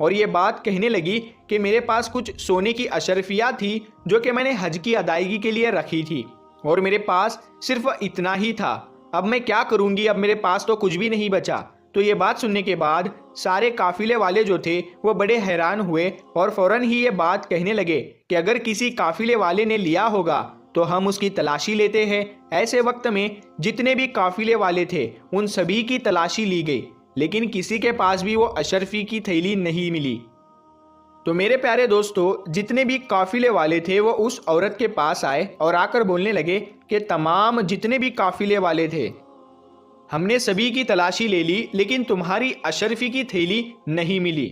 اور یہ بات کہنے لگی کہ میرے پاس کچھ سونے کی اشرفیات تھی جو کہ میں نے حج کی ادائیگی کے لیے رکھی تھی، اور میرے پاس صرف اتنا ہی تھا، اب میں کیا کروں گی، اب میرے پاس تو کچھ بھی نہیں بچا۔ تو یہ بات سننے کے بعد سارے قافلے والے جو تھے وہ بڑے حیران ہوئے اور فوراً ہی یہ بات کہنے لگے کہ اگر کسی قافلے والے نے لیا ہوگا تو ہم اس کی تلاشی لیتے ہیں۔ ایسے وقت میں جتنے بھی قافلے والے تھے ان سبھی کی تلاشی لی گئی، لیکن کسی کے پاس بھی وہ اشرفی کی تھیلی نہیں ملی۔ تو میرے پیارے دوستو، جتنے بھی قافلے والے تھے وہ اس عورت کے پاس آئے اور آ کر بولنے لگے کہ تمام جتنے بھی قافلے والے تھے ہم نے سبھی کی تلاشی لے لی، لیکن تمہاری اشرفی کی تھیلی نہیں ملی۔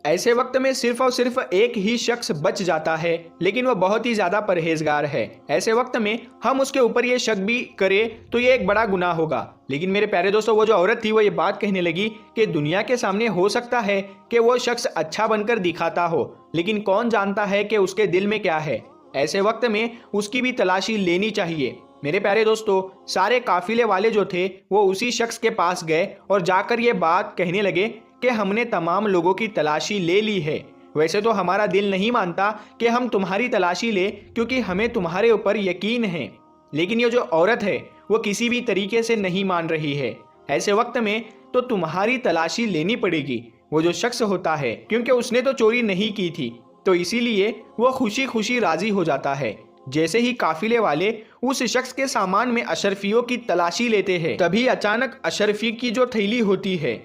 ایسے وقت میں صرف اور صرف ایک ہی شخص بچ جاتا ہے، لیکن وہ بہت ہی زیادہ پرہیزگار ہے۔ ایسے وقت میں ہم اس کے اوپر یہ شک بھی کریں تو یہ ایک بڑا گناہ ہوگا۔ لیکن میرے پیارے دوستو، وہ جو عورت تھی وہ یہ بات کہنے لگی کہ دنیا کے سامنے ہو سکتا ہے کہ وہ شخص اچھا بن کر دکھاتا ہو، لیکن کون جانتا ہے کہ اس کے دل میں کیا ہے۔ ایسے وقت میں اس کی بھی تلاشی لینی چاہیے۔ میرے پیارے دوستو، سارے قافلے والے جو تھے وہ اسی شخص کے پاس گئے اور جا کر یہ بات کہنے لگے کہ ہم نے تمام لوگوں کی تلاشی لے لی ہے، ویسے تو ہمارا دل نہیں مانتا کہ ہم تمہاری تلاشی لیں کیونکہ ہمیں تمہارے اوپر یقین ہے، لیکن یہ جو عورت ہے وہ کسی بھی طریقے سے نہیں مان رہی ہے۔ ایسے وقت میں تو تمہاری تلاشی لینی پڑے گی۔ وہ جو شخص ہوتا ہے کیونکہ اس نے تو چوری نہیں کی تھی تو اسی لیے وہ خوشی خوشی راضی ہو جاتا ہے۔ جیسے ہی قافلے والے اس شخص کے سامان میں اشرفیوں کی تلاشی لیتے ہیں، تبھی اچانک اشرفی کی جو تھیلی ہوتی ہے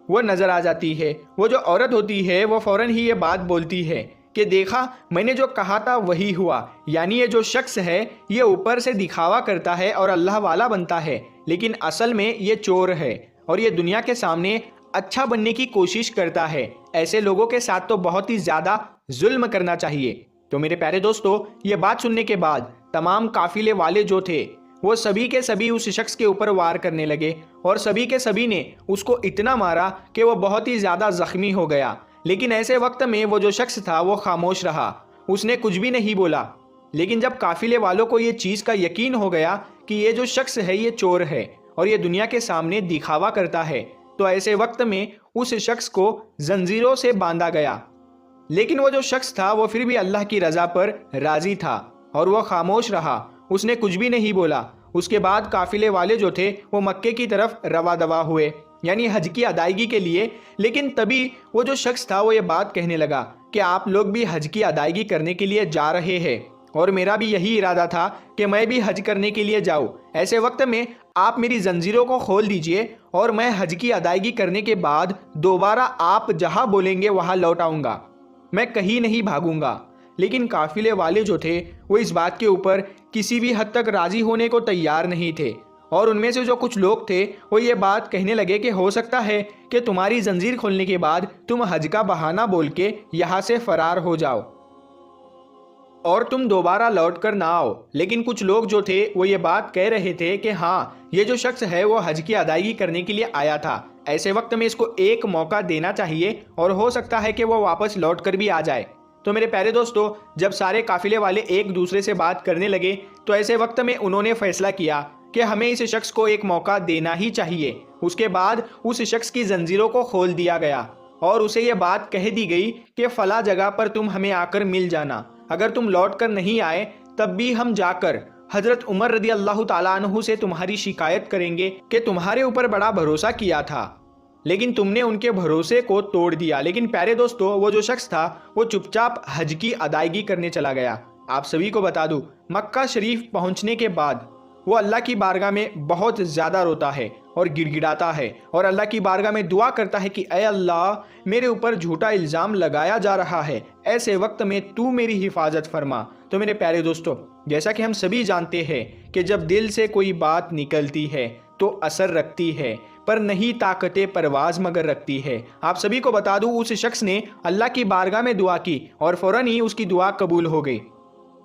وہ نظر آ جاتی ہے۔ وہ جو عورت ہوتی ہے وہ فوراً ہی یہ بات بولتی ہے کہ دیکھا، میں نے جو کہا تھا وہی ہوا، یعنی یہ جو شخص ہے یہ اوپر سے دکھاوا کرتا ہے اور اللہ والا بنتا ہے، لیکن اصل میں یہ چور ہے اور یہ دنیا کے سامنے اچھا بننے کی کوشش کرتا ہے۔ ایسے لوگوں کے ساتھ تو بہت ہی زیادہ ظلم کرنا چاہیے۔ تو میرے پیارے دوستو، یہ بات سننے کے بعد تمام قافلے والے جو تھے وہ سبھی کے سبھی اس شخص کے اوپر وار کرنے لگے اور سبھی کے سبھی نے اس کو اتنا مارا کہ وہ بہت ہی زیادہ زخمی ہو گیا۔ لیکن ایسے وقت میں وہ جو شخص تھا وہ خاموش رہا، اس نے کچھ بھی نہیں بولا۔ لیکن جب قافلے والوں کو یہ چیز کا یقین ہو گیا کہ یہ جو شخص ہے یہ چور ہے اور یہ دنیا کے سامنے دکھاوا کرتا ہے، تو ایسے وقت میں اس شخص کو زنجیروں سے باندھا گیا۔ لیکن وہ جو شخص تھا وہ پھر بھی اللہ کی رضا پر راضی تھا اور وہ خاموش رہا، اس نے کچھ بھی نہیں بولا۔ اس کے بعد قافلے والے جو تھے وہ مکے کی طرف رواں دواں ہوئے، یعنی حج کی ادائیگی کے لیے۔ لیکن تبھی وہ جو شخص تھا وہ یہ بات کہنے لگا کہ آپ لوگ بھی حج کی ادائیگی کرنے کے لیے جا رہے ہیں اور میرا بھی یہی ارادہ تھا کہ میں بھی حج کرنے کے لیے جاؤں۔ ایسے وقت میں آپ میری زنجیروں کو کھول دیجئے اور میں حج کی ادائیگی کرنے کے بعد دوبارہ آپ جہاں بولیں گے وہاں لوٹ آؤں گا، میں کہیں نہیں بھاگوں گا۔ لیکن قافلے والے جو تھے وہ اس بات کے اوپر کسی بھی حد تک راضی ہونے کو تیار نہیں تھے، اور ان میں سے جو کچھ لوگ تھے وہ یہ بات کہنے لگے کہ ہو سکتا ہے کہ تمہاری زنجیر کھولنے کے بعد تم حج کا بہانہ بول کے یہاں سے فرار ہو جاؤ اور تم دوبارہ لوٹ کر نہ آؤ۔ لیکن کچھ لوگ جو تھے وہ یہ بات کہہ رہے تھے کہ ہاں، یہ جو شخص ہے وہ حج کی ادائیگی کرنے کے لیے آیا تھا، ایسے وقت میں اس کو ایک موقع دینا چاہیے اور ہو سکتا ہے کہ وہ واپس لوٹ کر بھی آ جائے۔ تو میرے پیارے دوستو، جب سارے قافلے والے ایک دوسرے سے بات کرنے لگے تو ایسے وقت میں انہوں نے فیصلہ کیا کہ ہمیں اس شخص کو ایک موقع دینا ہی چاہیے۔ اس کے بعد اس شخص کی زنجیروں کو کھول دیا گیا اور اسے یہ بات کہہ دی گئی کہ فلاں جگہ پر تم ہمیں آ کر مل جانا، اگر تم لوٹ کر نہیں آئے تب بھی ہم جا کر حضرت عمر رضی اللہ تعالیٰ عنہ سے تمہاری شکایت کریں گے کہ تمہارے اوپر بڑا بھروسہ کیا تھا لیکن تم نے ان کے بھروسے کو توڑ دیا۔ لیکن پیارے دوستو، وہ جو شخص تھا وہ چپ چاپ حج کی ادائیگی کرنے چلا گیا۔ آپ سبھی کو بتا دوں، مکہ شریف پہنچنے کے بعد وہ اللہ کی بارگاہ میں بہت زیادہ روتا ہے اور گڑ گڑاتا ہے اور اللہ کی بارگاہ میں دعا کرتا ہے کہ اے اللہ، میرے اوپر جھوٹا الزام لگایا جا رہا ہے، ایسے وقت میں تو میری حفاظت فرما۔ تو میرے پیارے دوستو، جیسا کہ ہم سبھی جانتے ہیں کہ جب دل سے کوئی بات نکلتی ہے تو اثر رکھتی ہے، پر نہیں طاقت پرواز مگر رکھتی ہے۔ آپ سبھی کو بتا دوں، اس شخص نے اللہ کی بارگاہ میں دعا کی اور فوراً ہی اس کی دعا قبول ہو گئی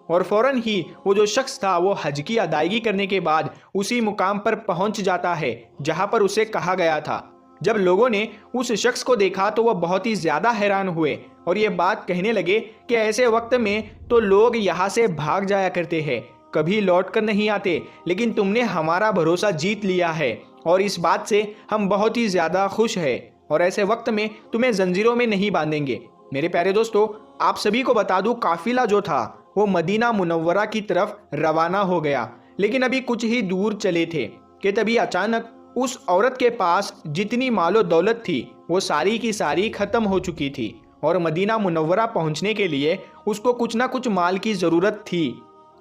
اور فوراً ہی وہ جو شخص تھا وہ حج کی ادائیگی کرنے کے بعد اسی مقام پر پہنچ جاتا ہے جہاں پر اسے کہا گیا تھا۔ جب لوگوں نے اس شخص کو دیکھا تو وہ بہت ہی زیادہ حیران ہوئے اور یہ بات کہنے لگے کہ ایسے وقت میں تو لوگ یہاں سے بھاگ جایا کرتے ہیں، کبھی لوٹ کر نہیں آتے، لیکن تم نے ہمارا بھروسہ جیت لیا ہے اور اس بات سے ہم بہت ہی زیادہ خوش ہیں۔ اور ایسے وقت میں تمہیں زنجیروں میں نہیں باندھیں گے۔ میرے پیارے دوستو، آپ سبھی کو بتا دوں قافلہ جو تھا وہ مدینہ منورہ کی طرف روانہ ہو گیا، لیکن ابھی کچھ ہی دور چلے تھے کہ تبھی اچانک اس عورت کے پاس جتنی مال و دولت تھی وہ ساری کی ساری ختم ہو چکی تھی، اور مدینہ منورہ پہنچنے کے لیے اس کو کچھ نہ کچھ مال کی ضرورت تھی۔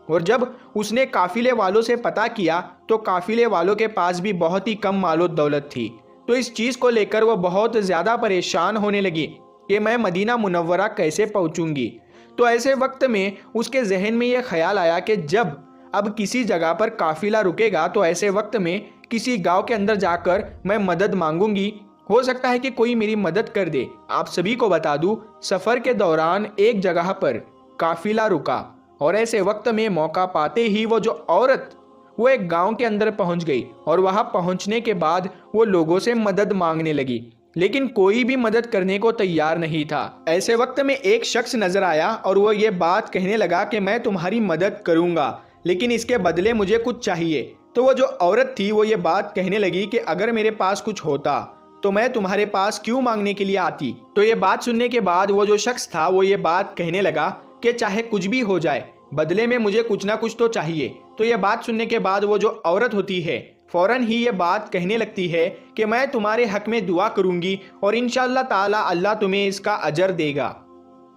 اور جب اس نے قافلے والوں سے پتہ کیا تو قافلے والوں کے پاس بھی بہت ہی کم مال و دولت تھی، تو اس چیز کو لے کر وہ بہت زیادہ پریشان ہونے لگی کہ میں مدینہ منورہ کیسے پہنچوں گی۔ تو ایسے وقت میں اس کے ذہن میں یہ خیال آیا کہ جب اب کسی جگہ پر قافلہ رکے گا تو ایسے وقت میں کسی گاؤں کے اندر جا کر میں مدد مانگوں گی، ہو سکتا ہے کہ کوئی میری مدد کر دے۔ آپ سبھی کو بتا دوں سفر کے دوران ایک جگہ پر قافلہ رکا، اور ایسے وقت میں موقع پاتے ہی وہ جو عورت وہ ایک گاؤں کے اندر پہنچ گئی، اور وہاں پہنچنے کے بعد وہ لوگوں سے مدد مانگنے لگی، لیکن کوئی بھی مدد کرنے کو تیار نہیں تھا۔ ایسے وقت میں ایک شخص نظر آیا اور وہ یہ بات کہنے لگا کہ میں تمہاری مدد کروں گا، لیکن اس کے بدلے مجھے کچھ چاہیے۔ تو وہ جو عورت تھی وہ یہ بات کہنے لگی کہ اگر میرے پاس کچھ ہوتا تو میں تمہارے پاس کیوں مانگنے کے لیے آتی۔ تو یہ بات سننے کے بعد وہ جو شخص تھا وہ یہ بات کہنے لگا کہ چاہے کچھ بھی ہو جائے بدلے میں مجھے کچھ نہ کچھ تو چاہیے۔ تو یہ بات سننے کے بعد وہ جو عورت ہوتی ہے فوراً ہی یہ بات کہنے لگتی ہے کہ میں تمہارے حق میں دعا کروں گی اور انشاءاللہ تعالی اللہ تمہیں اس کا اجر دے گا۔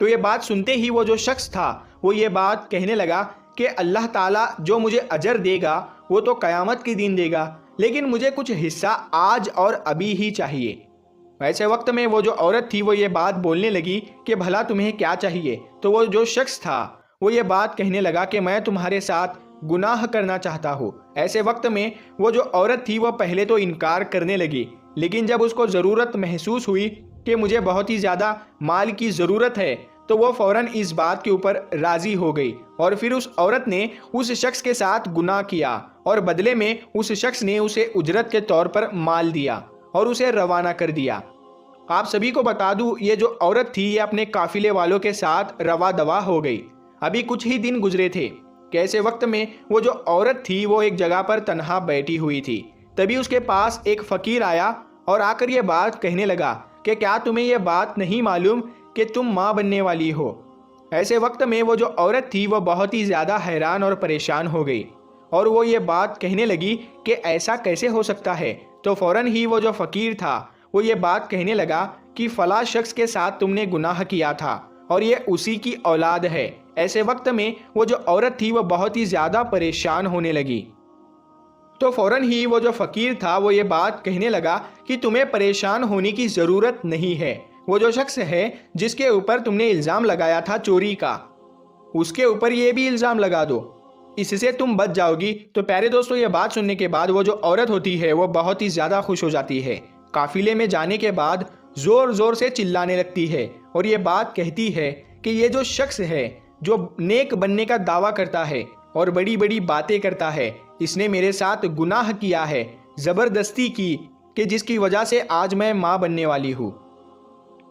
تو یہ بات سنتے ہی وہ جو شخص تھا وہ یہ بات کہنے لگا کہ اللہ تعالیٰ جو مجھے اجر دے گا وہ تو قیامت کے دن دے گا، لیکن مجھے کچھ حصہ آج اور ابھی ہی چاہیے۔ ایسے وقت میں وہ جو عورت تھی وہ یہ بات بولنے لگی کہ بھلا تمہیں کیا چاہیے۔ تو وہ جو شخص تھا وہ یہ بات کہنے لگا کہ میں تمہارے ساتھ گناہ کرنا چاہتا ہوں۔ ایسے وقت میں وہ جو عورت تھی وہ پہلے تو انکار کرنے لگی، لیکن جب اس کو ضرورت محسوس ہوئی کہ مجھے بہت ہی زیادہ مال کی ضرورت ہے تو وہ فوراً اس بات کے اوپر راضی ہو گئی، اور پھر اس عورت نے اس شخص کے ساتھ گناہ کیا، اور بدلے میں اس شخص نے اسے اجرت کے طور پر مال دیا اور اسے روانہ کر دیا۔ آپ سبھی کو بتا دوں یہ جو عورت تھی یہ اپنے قافلے والوں کے ساتھ روا دوا ہو گئی۔ ابھی کچھ ہی دن گزرے تھے کہ ایسے وقت میں وہ جو عورت تھی وہ ایک جگہ پر تنہا بیٹھی ہوئی تھی، تبھی اس کے پاس ایک فقیر آیا اور آ کر یہ بات کہنے لگا کہ کیا تمہیں یہ بات نہیں معلوم کہ تم ماں بننے والی ہو۔ ایسے وقت میں وہ جو عورت تھی وہ بہت ہی زیادہ حیران اور پریشان ہو گئی، اور وہ یہ بات کہنے لگی کہ ایسا کیسے ہو سکتا ہے۔ تو فوراً ہی وہ جو فقیر تھا وہ یہ بات کہنے لگا کہ فلاں شخص کے ساتھ تم نے گناہ کیا تھا اور یہ اسی کی اولاد ہے۔ ایسے وقت میں وہ جو عورت تھی وہ بہت ہی زیادہ پریشان ہونے لگی۔ تو فوراً ہی وہ جو فقیر تھا وہ یہ بات کہنے لگا کہ تمہیں پریشان ہونے کی ضرورت نہیں ہے، وہ جو شخص ہے جس کے اوپر تم نے الزام لگایا تھا چوری کا، اس کے اوپر یہ بھی الزام لگا دو، اس سے تم بچ جاؤ گی۔ تو پیارے دوستو یہ بات سننے کے بعد وہ جو عورت ہوتی ہے وہ بہت ہی زیادہ خوش ہو جاتی ہے۔ قافلے میں جانے کے بعد زور زور سے چلانے لگتی ہے اور یہ بات کہتی ہے کہ یہ جو شخص ہے جو نیک بننے کا دعویٰ کرتا ہے اور بڑی بڑی باتیں کرتا ہے، اس نے میرے ساتھ گناہ کیا ہے، زبردستی کی، کہ جس کی وجہ سے آج میں ماں بننے والی ہوں۔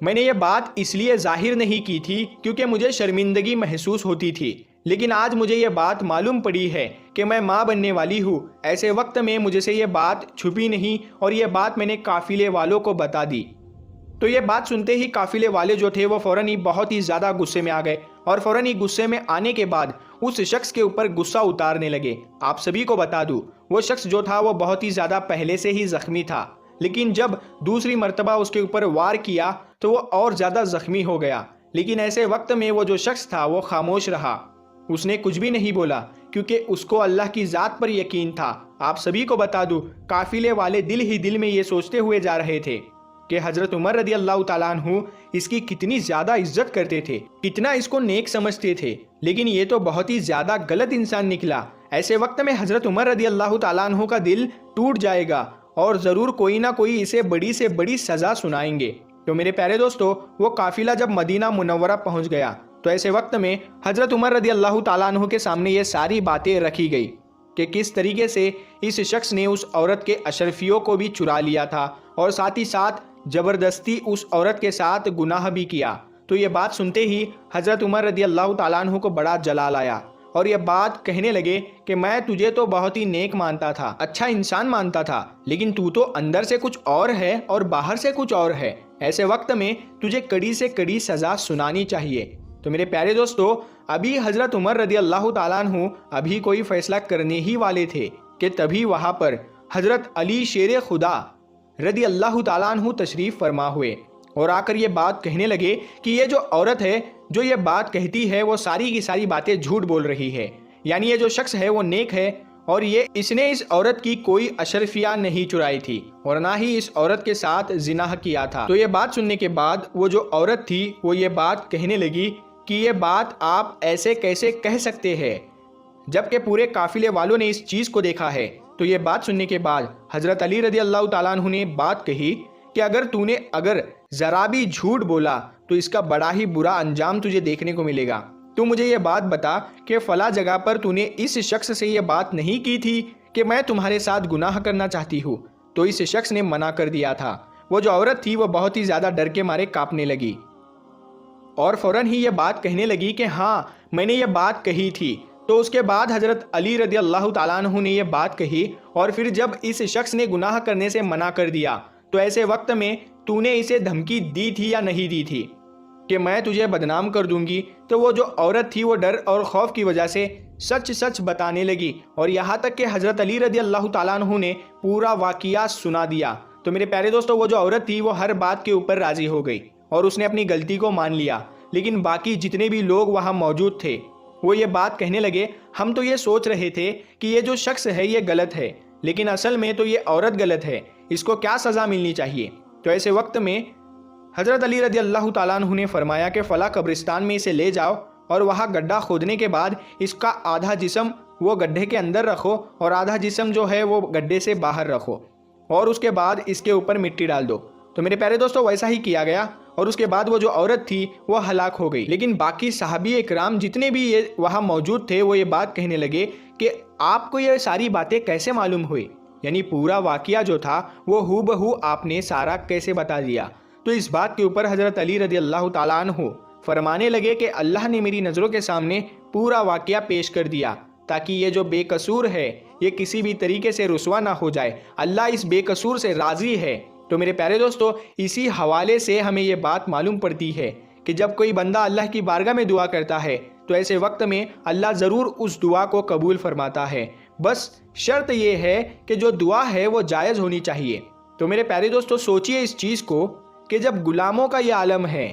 میں نے یہ بات اس لیے ظاہر نہیں کی تھی کیونکہ مجھے شرمندگی محسوس ہوتی تھی، لیکن آج مجھے یہ بات معلوم پڑی ہے کہ میں ماں بننے والی ہوں۔ ایسے وقت میں مجھے سے یہ بات چھپی نہیں اور یہ بات میں نے قافلے والوں کو بتا دی۔ تو یہ بات سنتے ہی قافلے والے جو تھے وہ فوراً ہی بہت ہی زیادہ غصے میں آ گئے، اور فوراً ہی غصے میں آنے کے بعد اس شخص کے اوپر غصہ اتارنے لگے۔ آپ سبھی کو بتا دوں وہ شخص جو تھا وہ بہت ہی زیادہ پہلے سے ہی زخمی تھا، لیکن جب دوسری مرتبہ اس کے اوپر وار کیا تو وہ اور زیادہ زخمی ہو گیا، لیکن ایسے وقت میں وہ جو شخص تھا وہ خاموش رہا، اس نے کچھ بھی نہیں بولا کیونکہ اس کو اللہ کی ذات پر یقین تھا۔ آپ سبھی کو بتا دوں قافلے والے دل ہی دل میں یہ سوچتے ہوئے جا رہے تھے کہ حضرت عمر رضی اللہ تعالیٰ عنہ اس کی کتنی زیادہ عزت کرتے تھے، کتنا اس کو نیک سمجھتے تھے، لیکن یہ تو بہت ہی زیادہ غلط انسان نکلا۔ ایسے وقت میں حضرت عمر رضی اللہ تعالیٰ عنہ کا دل ٹوٹ جائے گا اور ضرور کوئی نہ کوئی اسے بڑی سے بڑی سزا سنائیں گے۔ تو میرے پیارے دوستو وہ قافلہ جب مدینہ منورہ پہنچ گیا تو ایسے وقت میں حضرت عمر رضی اللہ تعالیٰ عنہ کے سامنے یہ ساری باتیں رکھی گئی کہ کس طریقے سے اس شخص نے اس عورت کے اشرفیوں کو بھی چرا لیا تھا اور ساتھ ہی ساتھ زبردستی اس عورت کے ساتھ گناہ بھی کیا۔ تو یہ بات سنتے ہی حضرت عمر رضی اللہ تعالیٰ عنہ کو بڑا جلال آیا اور یہ بات کہنے لگے کہ میں تجھے تو بہت ہی نیک مانتا تھا، اچھا انسان مانتا تھا، لیکن تو تو اندر سے کچھ اور ہے اور باہر سے کچھ اور ہے، ایسے وقت میں تجھے کڑی سے کڑی سزا سنانی چاہیے۔ تو میرے پیارے دوستو، ابھی حضرت عمر رضی اللہ تعالیٰ عنہ ابھی کوئی فیصلہ کرنے ہی والے تھے کہ تبھی وہاں پر حضرت علی شیر خدا رضی اللہ تعالیٰ عنہ تشریف فرما ہوئے اور آ کر یہ بات کہنے لگے کہ یہ جو عورت ہے جو یہ بات کہتی ہے وہ ساری کی ساری باتیں جھوٹ بول رہی ہے، یعنی یہ جو شخص ہے وہ نیک ہے اور اس نے اس عورت کی کوئی اشرفیہ نہیں چرائی تھی اور نہ ہی اس عورت کے ساتھ زنا کیا تھا۔ تو یہ بات سننے کے بعد وہ جو عورت تھی وہ یہ بات کہنے لگی کہ یہ بات آپ ایسے کیسے کہہ سکتے ہیں، جبکہ پورے قافلے والوں نے اس چیز کو دیکھا ہے۔ تو یہ بات سننے کے بعد حضرت علی رضی اللہ تعالیٰ عنہ نے بات کہی کہ اگر ذرا بھی جھوٹ بولا تو اس کا بڑا ہی برا انجام تجھے دیکھنے کو ملے گا۔ تو مجھے یہ بات بتا کہ فلاں جگہ پر تو نے اس شخص سے یہ بات نہیں کی تھی کہ میں تمہارے ساتھ گناہ کرنا چاہتی ہوں؟ تو اس شخص نے منع کر دیا تھا۔ وہ جو عورت تھی وہ بہت ہی زیادہ ڈر کے مارے کانپنے لگی اور فوراً ہی یہ بات کہنے لگی کہ ہاں میں نے یہ بات کہی تھی۔ تو اس کے بعد حضرت علی رضی اللہ تعالیٰ عنہ نے یہ بات کہی اور پھر جب اس شخص نے گناہ کرنے سے منع کر دیا تو ایسے وقت میں تو نے اسے دھمکی دی تھی یا نہیں دی تھی کہ میں تجھے بدنام کر دوں گی؟ تو وہ جو عورت تھی وہ ڈر اور خوف کی وجہ سے سچ سچ بتانے لگی اور یہاں تک کہ حضرت علی رضی اللہ تعالیٰ عنہ نے پورا واقعہ سنا دیا۔ تو میرے پیارے دوستو، وہ جو عورت تھی وہ ہر بات کے اوپر راضی ہو گئی اور اس نے اپنی غلطی کو مان لیا، لیکن باقی جتنے بھی لوگ وہاں موجود تھے وہ یہ بات کہنے لگے ہم تو یہ سوچ رہے تھے کہ یہ جو شخص ہے یہ غلط ہے، لیکن اصل میں تو یہ عورت غلط ہے، اس کو کیا سزا ملنی چاہیے؟ تو ایسے وقت میں حضرت علی رضی اللہ تعالیٰ عنہ نے فرمایا کہ فلاں قبرستان میں اسے لے جاؤ اور وہاں گڈھا کھودنے کے بعد اس کا آدھا جسم وہ گڈھے کے اندر رکھو اور آدھا جسم جو ہے وہ گڈھے سے باہر رکھو اور اس کے بعد اس کے اوپر مٹی ڈال دو۔ تو میرے پیارے دوستو ویسا ہی کیا گیا اور اس کے بعد وہ جو عورت تھی وہ ہلاک ہو گئی۔ لیکن باقی صحابی اکرام جتنے بھی یہ وہاں موجود تھے وہ یہ بات کہنے لگے کہ آپ کو یہ ساری باتیں کیسے معلوم ہوئی، یعنی پورا واقعہ جو تھا وہ ہو بہو آپ نے سارا کیسے بتا دیا؟ تو اس بات کے اوپر حضرت علی رضی اللہ تعالیٰ عنہ فرمانے لگے کہ اللہ نے میری نظروں کے سامنے پورا واقعہ پیش کر دیا تاکہ یہ جو بے قصور ہے یہ کسی بھی طریقے سے رسوا نہ ہو جائے، اللہ اس بے قصور سے راضی ہے۔ تو میرے پیارے دوستو، اسی حوالے سے ہمیں یہ بات معلوم پڑتی ہے کہ جب کوئی بندہ اللہ کی بارگاہ میں دعا کرتا ہے تو ایسے وقت میں اللہ ضرور اس دعا کو قبول فرماتا ہے، بس شرط یہ ہے کہ جو دعا ہے وہ جائز ہونی چاہیے۔ تو میرے پیارے دوستو سوچئے اس چیز کو کہ جب غلاموں کا یہ عالم ہے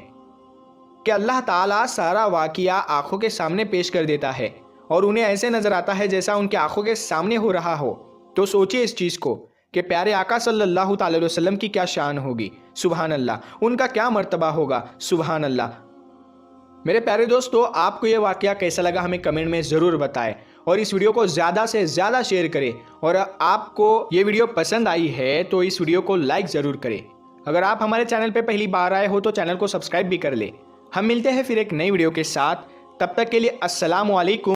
کہ اللہ تعالیٰ سارا واقعہ آنکھوں کے سامنے پیش کر دیتا ہے اور انہیں ایسے نظر آتا ہے جیسا ان کے آنکھوں کے سامنے ہو رہا ہو، تو سوچئے اس چیز کو کہ پیارے آقا صلی اللہ تعالی علیہ وسلم کی کیا شان ہوگی، سبحان اللہ، ان کا کیا مرتبہ ہوگا، سبحان اللہ۔ میرے پیارے دوستو، آپ کو یہ واقعہ کیسا لگا ہمیں کمنٹ میں ضرور بتائیں اور اس ویڈیو کو زیادہ سے زیادہ شیئر کریں، اور آپ کو یہ ویڈیو پسند آئی ہے تو اس ویڈیو کو لائک ضرور کریں۔ اگر آپ ہمارے چینل پہ پہلی بار آئے ہو تو چینل کو سبسکرائب بھی کر لیں۔ ہم ملتے ہیں پھر ایک نئی ویڈیو کے ساتھ، تب تک کے لیے السلام علیکم۔